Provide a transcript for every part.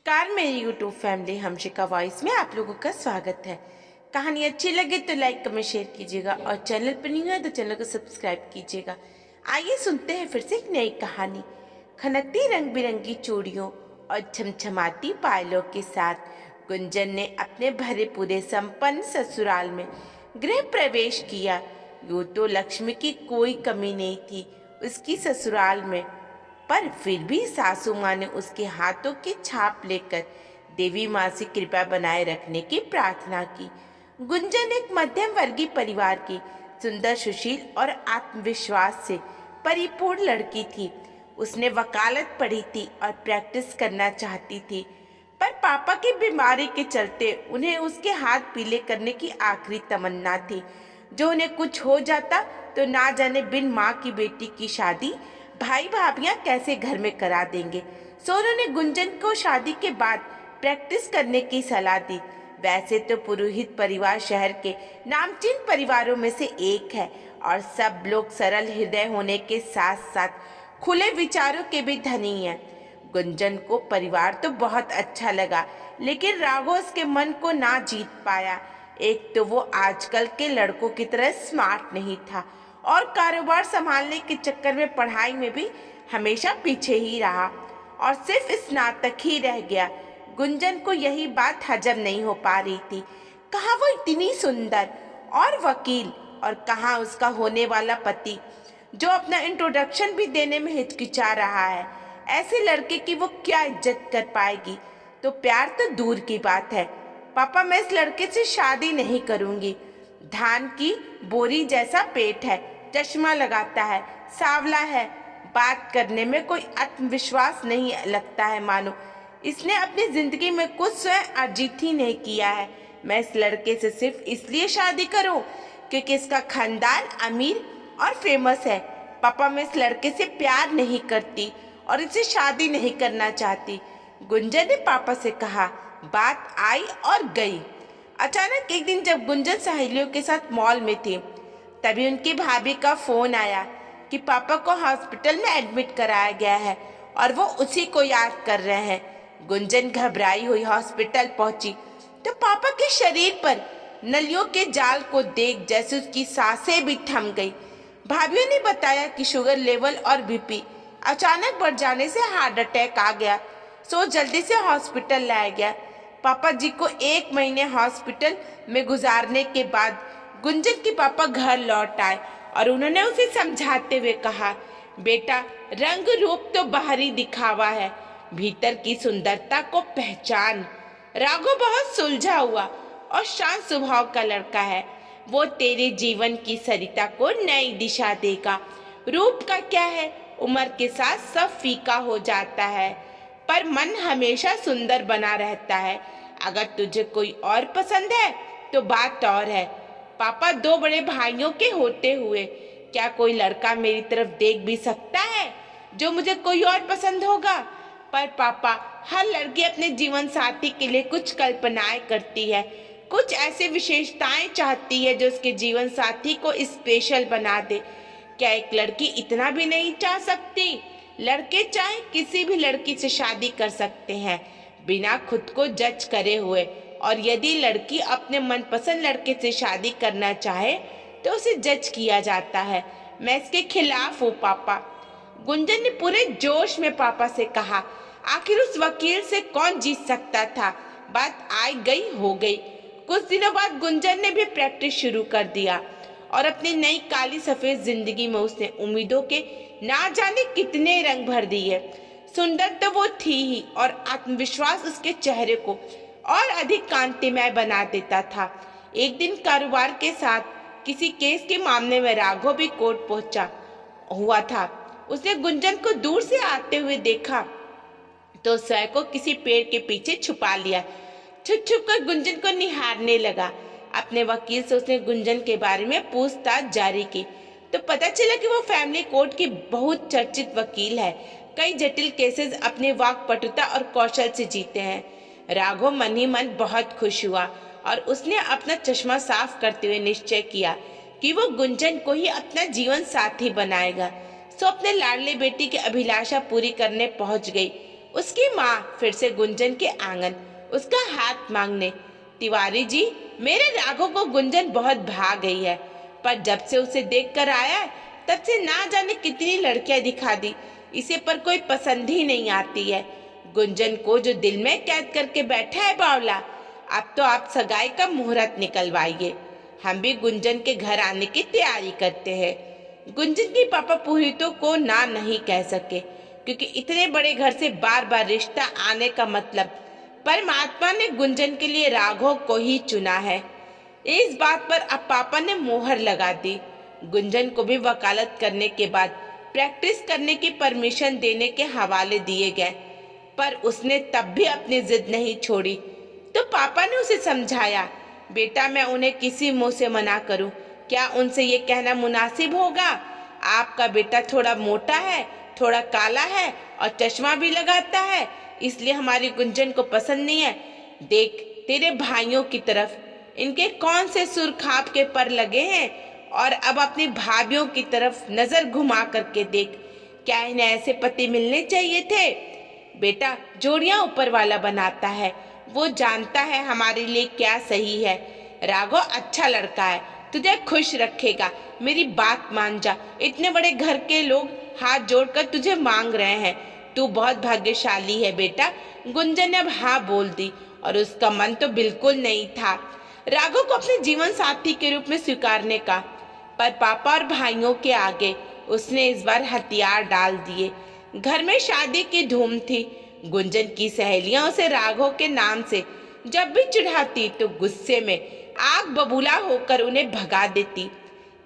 नमस्कार मेरी YouTube family हमशिका voice में आप लोगों का स्वागत है। कहानी अच्छी लगे तो लाइक कमेंट शेयर कीजिएगा और चैनल पर नहीं है तो चैनल को सब्सक्राइब कीजिएगा। आइए सुनते हैं फिर से एक नई कहानी। खनकती रंग बिरंगी चूड़ियों और छमछमाती पायलों के साथ गुंजन ने अपने भरे पूरे संपन्न ससुराल में गृह प्रवेश किया। यूँ तो लक्ष्मी की कोई कमी नहीं थी उसकी ससुराल में, पर फिर भी सासू माँ ने उसके हाथों की छाप लेकर देवी माँ से कृपा बनाए रखने की प्रार्थना की। गुंजन एक मध्यम वर्गीय परिवार की सुंदर, सुशील और आत्मविश्वास से परिपूर्ण लड़की थी। उसने वकालत पढ़ी थी और प्रैक्टिस करना चाहती थी, पर पापा की बीमारी के चलते उन्हें उसके हाथ पीले करने की आखिरी तमन्ना थी। जो उन्हें कुछ हो जाता तो ना जाने बिन माँ की बेटी की शादी भाई भाभियां कैसे घर में करा देंगे। सो उन्होंने गुंजन को शादी के बाद प्रैक्टिस करने की सलाह दी। वैसे तो पुरोहित परिवार शहर के नामचीन परिवारों में से एक है और सब लोग सरल हृदय होने के साथ साथ खुले विचारों के भी धनी हैं। गुंजन को परिवार तो बहुत अच्छा लगा, लेकिन राघव उसके मन को ना जीत पाया। एक तो वो आजकल के लड़कों की तरह स्मार्ट नहीं था और कारोबार संभालने के चक्कर में पढ़ाई में भी हमेशा पीछे ही रहा और सिर्फ स्नातक ही रह गया। गुंजन को यही बात हजम नहीं हो पा रही थी। कहाँ वो इतनी सुंदर और वकील, और कहाँ उसका होने वाला पति जो अपना इंट्रोडक्शन भी देने में हिचकिचा रहा है। ऐसे लड़के की वो क्या इज्जत कर पाएगी। तो प्यार तो दूर की बात है। पापा, मैं इस लड़के से शादी नहीं करूंगी। धान की बोरी जैसा पेट है, चश्मा लगाता है, सांवला है, बात करने में कोई आत्मविश्वास नहीं लगता है मानो इसने अपनी जिंदगी में कुछ स्वयं अर्जित ही नहीं किया है। मैं इस लड़के से सिर्फ इसलिए शादी करूं क्योंकि इसका खानदान अमीर और फेमस है। पापा, मैं इस लड़के से प्यार नहीं करती और इससे शादी नहीं करना चाहती, गुंजन ने पापा से कहा। बात आई और गई। अचानक एक दिन जब गुंजन सहेलियों के साथ मॉल में थी, तभी उनकी भाभी का फोन आया कि पापा को हॉस्पिटल में एडमिट कराया गया है और वो उसी को याद कर रहे हैं। गुंजन घबराई हुई हॉस्पिटल पहुंची तो पापा के शरीर पर नलियों के जाल को देख जैसे उसकी सांसें भी थम गई। भाभीओ ने बताया कि शुगर लेवल और बीपी अचानक बढ़ जाने से हार्ट अटैक आ गया, सो जल्दी से हॉस्पिटल लाया गया। पापा जी को 1 महीने हॉस्पिटल में गुजारने के बाद गुंजन के पापा घर लौट आए और उन्होंने उसे समझाते हुए कहा, बेटा, रंग रूप तो बाहरी दिखावा है, भीतर की सुंदरता को पहचान। राघव बहुत सुलझा हुआ और शांत स्वभाव का लड़का है। वो तेरे जीवन की सरिता को नई दिशा देगा। रूप का क्या है, उम्र के साथ सब फीका हो जाता है, पर मन हमेशा सुंदर बना रहता है। अगर तुझे कोई और पसंद है तो बात और है। पापा, 2 बड़े भाइयों के होते हुए क्या कोई लड़का मेरी तरफ देख भी सकता है जो मुझे कोई और पसंद होगा? पर पापा, हर लड़की अपने जीवन साथी के लिए कुछ कल्पनाएं करती है, कुछ ऐसे विशेषताएं चाहती है जो उसके जीवन साथी को स्पेशल बना दे। क्या एक लड़की इतना भी नहीं चाह सकती? लड़के चाहे किसी भी लड़की से शादी कर सकते हैं बिना खुद को जज करे हुए, और यदि लड़की अपने मनपसंद लड़के से शादी करना चाहे तो उसे जज किया जाता है। मैं इसके खिलाफ हूँ पापा, गुंजन ने पूरे जोश में पापा से कहा। आखिर उस वकील से कौन जीत सकता था। बात आई गई हो गई। कुछ दिनों बाद गुंजन ने भी प्रैक्टिस शुरू कर दिया और अपनी नई काली सफेद जिंदगी में उसने उम्मीदों के ना जाने कितने रंग भर दिए। सुंदर तो वो थी ही और आत्मविश्वास उसके चेहरे को और अधिक कांतिमय बना देता था। एक दिन कारोबार के साथ किसी केस के मामले में राघव भी कोर्ट पहुंचा हुआ था। उसने गुंजन को दूर से आते हुए देखा तो स्वयं को किसी पेड़ के पीछे छुपा लिया। छुप छुप कर गुंजन को निहारने लगा। अपने वकील से उसने गुंजन के बारे में पूछताछ जारी की तो पता चला कि वो फैमिली कोर्ट की बहुत चर्चित वकील है। कई जटिल केसेस अपने वाक्पटुता और कौशल से जीते हैं। राघव मन ही मन बहुत खुश हुआ और उसने अपना चश्मा साफ करते हुए निश्चय किया कि वो गुंजन को ही अपना जीवन साथी बनाएगा। सो अपने लाडले बेटी की अभिलाषा पूरी करने पहुंच गई। उसकी माँ फिर से गुंजन के आंगन उसका हाथ मांगने। तिवारी जी, मेरे राघव को गुंजन बहुत भा गई है, पर जब से उसे देखकर आया है तब से ना जाने कितनी लड़कियां दिखा दी, इसे पर कोई पसंद ही नहीं आती है। गुंजन को जो दिल में कैद करके बैठा है बावला, अब तो आप सगाई का मुहूर्त निकलवाइए, हम भी गुंजन के घर आने की तैयारी करते हैं। गुंजन की पापा पुरोहितों को ना नहीं कह सके, क्योंकि इतने बड़े घर से बार बार रिश्ता आने का मतलब परमात्मा ने गुंजन के लिए राघव को ही चुना है। इस बात पर अब पापा ने मोहर लगा दी। गुंजन को भी वकालत करने के बाद प्रैक्टिस करने की परमिशन देने के हवाले दिए गए, पर उसने तब भी अपनी जिद नहीं छोड़ी। तो पापा ने उसे समझाया, बेटा मैं उन्हें किसी मुंह से मना करूं, क्या उनसे ये कहना मुनासिब होगा? आपका बेटा थोड़ा मोटा है, थोड़ा काला है और चश्मा भी लगाता है, इसलिए हमारी गुंजन को पसंद नहीं है। देख तेरे भाइयों की तरफ, इनके कौन से सुरखाप के पर लगे हैं, और अब अपनी भाभियों की तरफ नजर घुमा करके देख, क्या इन्हें ऐसे पति मिलने चाहिए थे? बेटा जोड़ियां ऊपर वाला बनाता है, वो जानता है हमारे लिए क्या सही है। राघव अच्छा लड़का है, तुझे खुश रखेगा, मेरी बात मान जा। इतने बड़े घर के लोग हाथ जोड़कर तुझे मांग रहे हैं, तू बहुत भाग्यशाली है बेटा। गुंजन ने अब हाँ बोल दी, और उसका मन तो बिल्कुल नहीं था राघव को अपने जीवन साथी के रूप में स्वीकारने का, पर पापा और भाइयों के आगे उसने इस बार हथियार डाल दिए। घर में शादी की धूम थी। गुंजन की सहेलियां उसे राघव के नाम से जब भी चिढ़ाती तो गुस्से में आग बबूला होकर उन्हें भगा देती।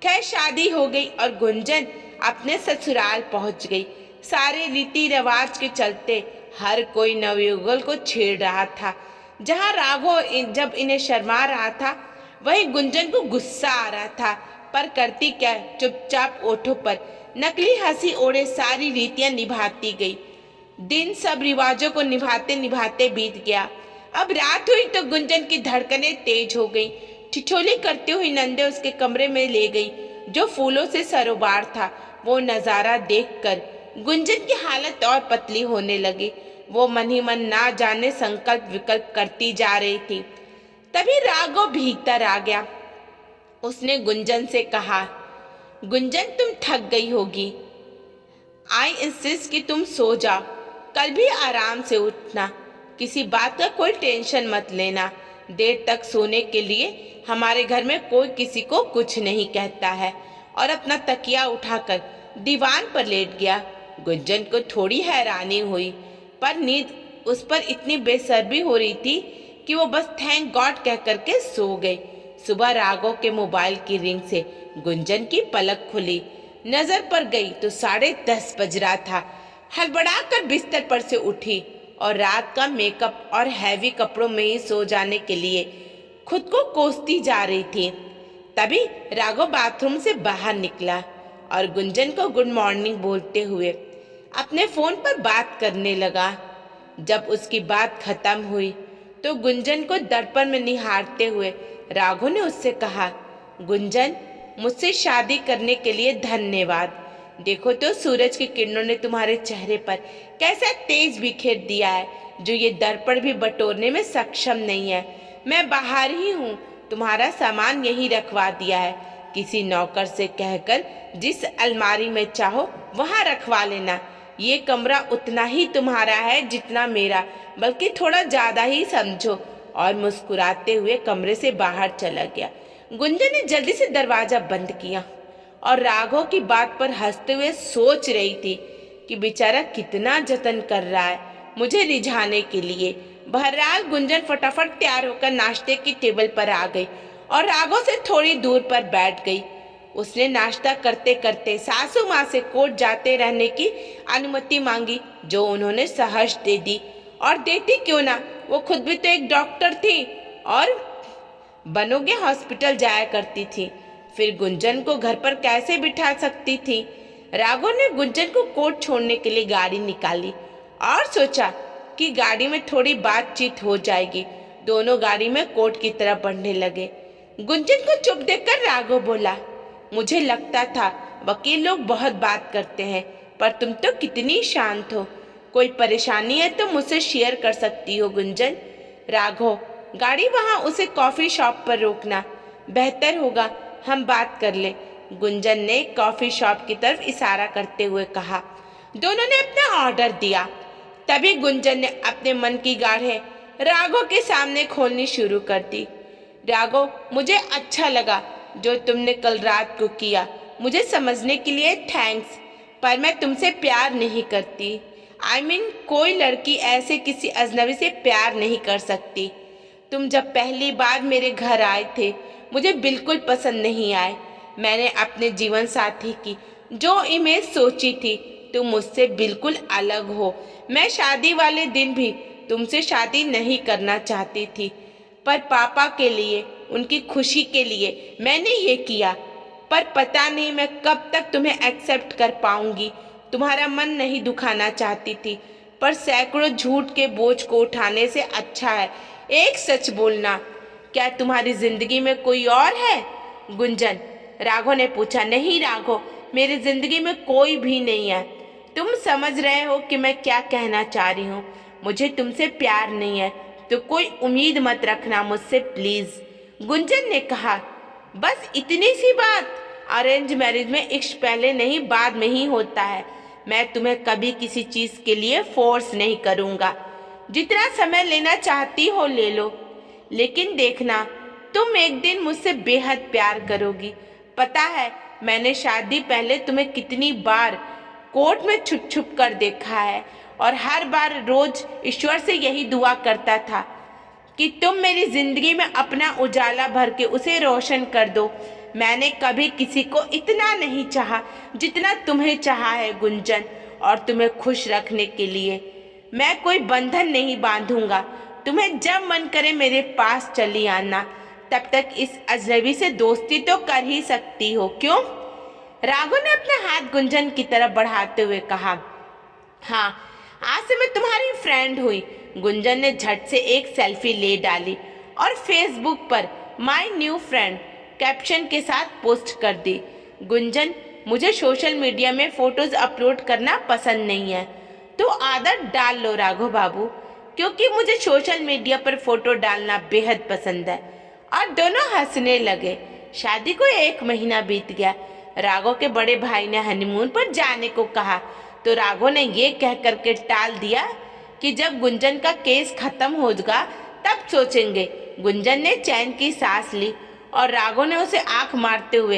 खैर शादी हो गई और गुंजन अपने ससुराल पहुंच गई। सारे रीति रिवाज के चलते हर कोई नवयुगल को छेड़ रहा था। जहां राघव जब इन्हें शर्मा रहा था, वहीं गुंजन को गुस्सा आ रहा था, पर करती क्या, चुपचाप ओठों पर नकली हंसी ओढ़े सारी रीतियां निभाती गई। दिन सब रिवाजों को निभाते निभाते बीत गया। अब रात हुई तो गुंजन की धड़कनें तेज हो गई। ठिठोली करती हुई नंदे उसके कमरे में ले गई, जो फूलों से सरोबार था। वो नजारा देखकर गुंजन की हालत और पतली होने लगी। वो मन ही मन ना जाने संकल्प विकल्प करती जा रही थी। तभी राघव भीतर आ गया। उसने गुंजन से कहा, गुंजन तुम थक गई होगी, आई इंसिस्ट कि तुम सो जाओ, कल भी आराम से उठना, किसी बात का कोई टेंशन मत लेना। देर तक सोने के लिए हमारे घर में कोई किसी को कुछ नहीं कहता है। और अपना तकिया उठाकर दीवान पर लेट गया। गुंजन को थोड़ी हैरानी हुई, पर नींद उस पर इतनी बेसब्री हो रही थी कि वो बस थैंक गॉड कह करके सो गई। सुबह राघव के मोबाइल की रिंग से गुंजन की पलक खुली। नजर पर गई तो 10:30 बज रहा था। हड़बड़ाकर बिस्तर पर से उठी और रात का मेकअप और हैवी कपड़ों में ही सो जाने के लिए खुद को कोसती जा रही थी। तभी राघव बाथरूम से बाहर निकला और गुंजन को गुड मॉर्निंग बोलते हुए अपने फोन पर बात करने लगा। जब उसकी बात खत्म हुई तो गुंजन को दर्पण में निहारते हुए राघव ने उससे कहा, गुंजन मुझसे शादी करने के लिए धन्यवाद। देखो तो सूरज की किरणों ने तुम्हारे चेहरे पर कैसा तेज बिखेर दिया है, जो ये दर्पण भी बटोरने में सक्षम नहीं है। मैं बाहर ही हूँ, तुम्हारा सामान यहीं रखवा दिया है। किसी नौकर से कहकर जिस अलमारी में चाहो वहां रखवा लेना। ये कमरा उतना ही तुम्हारा है जितना मेरा, बल्कि थोड़ा ज्यादा ही समझो। और मुस्कुराते हुए कमरे से बाहर चला गया। गुंजन ने जल्दी से दरवाजा बंद किया और राघव की बात पर हंसते हुए सोच रही थी कि बेचारा कितना जतन कर रहा है मुझे रिझाने के लिए। बहरहाल गुंजन फटाफट तैयार होकर नाश्ते की टेबल पर आ गई और राघव से थोड़ी दूर पर बैठ गई। उसने नाश्ता करते करते सासू माँ से कोर्ट जाते रहने की अनुमति मांगी, जो उन्होंने सहर्ष दे दी। और देती क्यों ना, वो खुद भी तो एक डॉक्टर थी और बनोगे हॉस्पिटल जाया करती थी। फिर गुंजन को घर पर कैसे बिठा सकती थी। राघव ने गुंजन को कोर्ट छोड़ने के लिए गाड़ी निकाली और सोचा कि गाड़ी में थोड़ी बातचीत हो जाएगी। दोनों गाड़ी में कोर्ट की तरफ बढ़ने लगे। गुंजन को चुप देखकर राघव बोला, मुझे लगता था वकील लोग बहुत बात करते हैं, पर तुम तो कितनी शांत हो। कोई परेशानी है तो मुझसे शेयर कर सकती हो गुंजन। राघव, गाड़ी वहां उसे कॉफी शॉप पर रोकना, बेहतर होगा हम बात कर ले, गुंजन ने कॉफी शॉप की तरफ इशारा करते हुए कहा। दोनों ने अपना ऑर्डर दिया। तभी गुंजन ने अपने मन की गाढ़े राघव के सामने खोलनी शुरू कर दी। राघव, मुझे अच्छा लगा जो तुमने कल रात को किया, मुझे समझने के लिए थैंक्स, पर मैं तुमसे प्यार नहीं करती। कोई लड़की ऐसे किसी अजनबी से प्यार नहीं कर सकती। तुम जब पहली बार मेरे घर आए थे मुझे बिल्कुल पसंद नहीं आए। मैंने अपने जीवन साथी की जो इमेज सोची थी तुम मुझसे बिल्कुल अलग हो। मैं शादी वाले दिन भी तुमसे शादी नहीं करना चाहती थी, पर पापा के लिए, उनकी खुशी के लिए मैंने ये किया। पर पता नहीं मैं कब तक तुम्हें एक्सेप्ट कर पाऊंगी। तुम्हारा मन नहीं दुखाना चाहती थी, पर सैकड़ों झूठ के बोझ को उठाने से अच्छा है एक सच बोलना। क्या तुम्हारी जिंदगी में कोई और है? गुंजन, राघव ने पूछा। नहीं राघव, मेरी जिंदगी में कोई भी नहीं है। तुम समझ रहे हो कि मैं क्या कहना चाह रही हूँ। मुझे तुमसे प्यार नहीं है तो कोई उम्मीद मत रखना मुझसे प्लीज, गुंजन ने कहा। बस इतनी सी बात। अरेंज मैरिज में इश्क पहले नहीं बाद में ही होता है। मैं तुम्हें कभी किसी चीज के लिए फोर्स नहीं करूंगा। जितना समय लेना चाहती हो ले लो, लेकिन देखना तुम एक दिन मुझसे बेहद प्यार करोगी। पता है मैंने शादी पहले तुम्हें कितनी बार कोर्ट में छुप छुप कर देखा है, और हर बार रोज ईश्वर से यही दुआ करता था कि तुम मेरी जिंदगी में अपना उजाला भर के उसे रोशन कर दो। मैंने कभी किसी को इतना नहीं चाहा जितना तुम्हें चाहा है गुंजन, और तुम्हें खुश रखने के लिए मैं कोई बंधन नहीं बांधूंगा। तुम्हें जब मन करे मेरे पास चली आना। तब तक इस अजनबी से दोस्ती तो कर ही सकती हो, क्यों? राघव ने अपना हाथ गुंजन की तरफ बढ़ाते हुए कहा। हाँ, आज से मैं तुम्हारी फ्रेंड हुई। गुंजन ने झट से एक सेल्फी ले डाली और फेसबुक पर माय न्यू फ्रेंड कैप्शन के साथ पोस्ट कर दी। गुंजन, मुझे सोशल मीडिया में फोटोज अपलोड करना पसंद नहीं है, तो आदत डाल लो राघव बाबू, क्योंकि मुझे सोशल मीडिया पर फोटो डालना बेहद पसंद है। और दोनों हंसने लगे। शादी को 1 महीना बीत गया। राघव के बड़े भाई ने हनीमून पर जाने को कहा, तो राघव ने ये कह करके टाल दिया कि जब गुंजन का केस खत्म होगा तब सोचेंगे। गुंजन ने चैन की सांस ली और राघव ने उसे आंख मारते हुए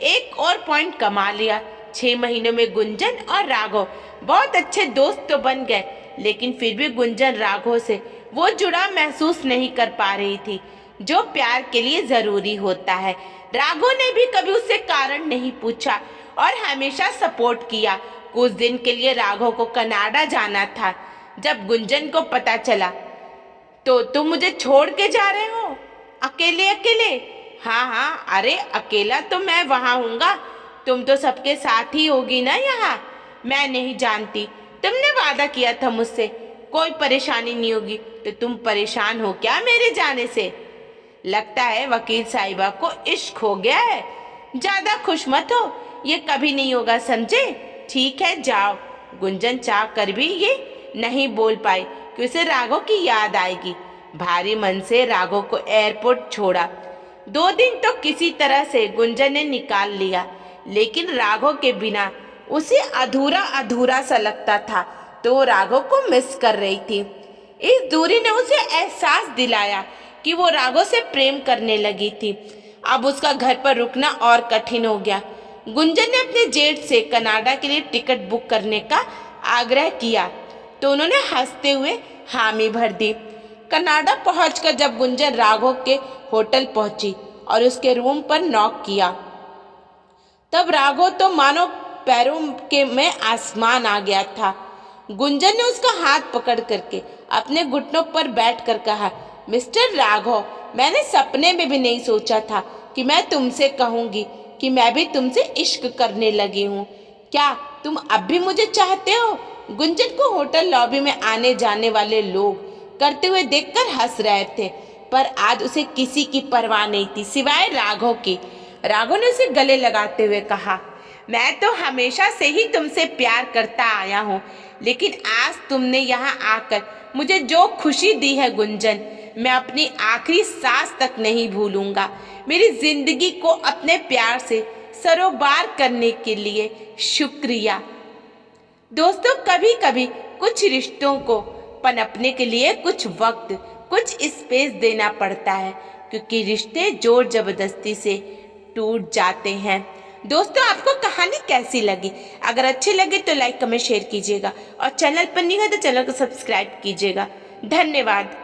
एक और पॉइंट कमा लिया। 6 महीनों में गुंजन और राघव बहुत अच्छे दोस्त तो बन गए, लेकिन फिर भी गुंजन राघव से वो जुड़ाव महसूस नहीं कर पा रही थी जो प्यार के लिए जरूरी होता है। राघव ने भी कभी उससे कारण नहीं पूछा और हमेशा सपोर्ट किया। कुछ दिन के लिए राघव को कनाडा जाना था। जब गुंजन को पता चला, तो तुम मुझे छोड़ के जा रहे हो अकेले अकेले? हाँ, अरे अकेला तो मैं वहाँ हूँगा, तुम तो सबके साथ ही होगी ना यहाँ। मैं नहीं जानती, तुमने वादा किया था मुझसे कोई परेशानी नहीं होगी, तो तुम परेशान हो क्या मेरे जाने से? लगता है वकील साहिबा को इश्क हो गया है। ज्यादा खुश मत हो, ये कभी नहीं होगा, समझे? ठीक है जाओ। गुंजन चाह कर भी ये नहीं बोल पाई कि उसे राघव की याद आएगी। भारी मन से राघव को एयरपोर्ट छोड़ा। 2 दिन तो किसी तरह से गुंजन ने निकाल लिया, लेकिन राघव के बिना उसे अधूरा अधूरा सा लगता था, तो राघव को मिस कर रही थी। इस दूरी ने उसे एहसास दिलाया कि वो राघव से प्रेम करने लगी थी। अब उसका घर पर रुकना और कठिन हो गया। गुंजन ने अपने जेठ से कनाडा के लिए टिकट बुक करने का आग्रह किया, तो उन्होंने हंसते हुए हामी भर दी। कनाडा पहुंचकर जब गुंजन राघव के होटल पहुंची और उसके रूम पर नॉक किया, तब राघव तो मानो पैरों के में आसमान आ गया था। गुंजन ने उसका हाथ पकड़ करके अपने घुटनों पर बैठकर कहा, मिस्टर राघव, मैंने सपने में भी नहीं सोचा था कि मैं तुमसे कहूंगी कि मैं भी तुमसे इश्क करने लगी हूँ। क्या तुम अब भी मुझे चाहते हो? गुंजन को होटल लॉबी में आने जाने वाले लोग करते हुए देखकर हंस रहे थे, पर आज उसे किसी की परवाह नहीं थी सिवाय राघव की। राघव ने उसे गले लगाते हुए कहा, मैं तो हमेशा से ही तुमसे प्यार करता आया हूँ, लेकिन आज तुमने यहाँ आकर मुझे जो खुशी दी है गुंजन, मैं अपनी आखिरी सांस तक नहीं भूलूंगा। मेरी जिंदगी को अपने प्यार से सरोबार करने के लिए शुक्रिया। दोस्तों, कभी कभी कुछ रिश्तों को पनपने के लिए कुछ वक्त, कुछ स्पेस देना पड़ता है, क्योंकि रिश्ते जोर जबरदस्ती से टूट जाते हैं। दोस्तों, आपको कहानी कैसी लगी? अगर अच्छी लगी तो लाइक कमेंट शेयर कीजिएगा और चैनल पर नहीं है तो चैनल को सब्सक्राइब कीजिएगा। धन्यवाद।